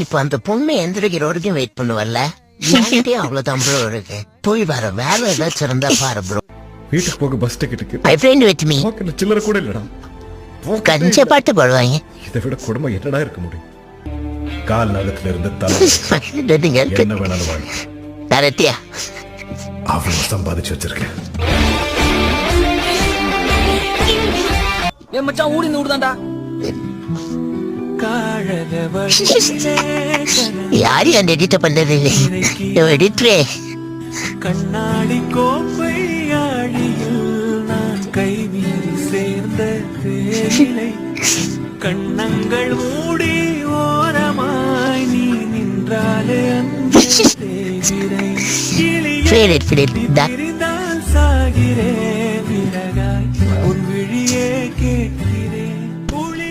இப்ப அந்த பொண்ணு எந்திரிக்கிற வரைக்கும் வெயிட் பண்ணுவல்ல, அவ்வளவுதான் ப்ரோ இருக்கு. போய் வர வேலை ஏதாச்சும் இருந்தா பாரு ப்ரோ. வீட்டுக்கு போக பஸ் டிக்கெட்டுக்கு மை ஃப்ரெண்ட் வித் மீ. சில்லற கூட இல்லடா. கஞ்ச பாட்டு பாடுவாங்க. இதை விட கொடுமை என்னடா இருக்க முடியும்? கால் நகத்துல இருந்து தலை என்ன வேணாலும் வாங்கி கரெக்டியா அவ்வளவு சம்பாதிச்சு வச்சிருக்கேன். என் மச்சான் ஊடி நூடுதான்டா. யாரு அந்த எடிட்ட பண்றது? எடிட்டரே கண்ணாடி கோப்பை ஆழியில் நான் கை மீறி சேர்ந்த தேயிலை கண்ணங்கள் மூடி ஓரமாய் நீ நின்றாலே அந்த தேவிரை கிளியை பிரிந்தால் சாகிறேன்.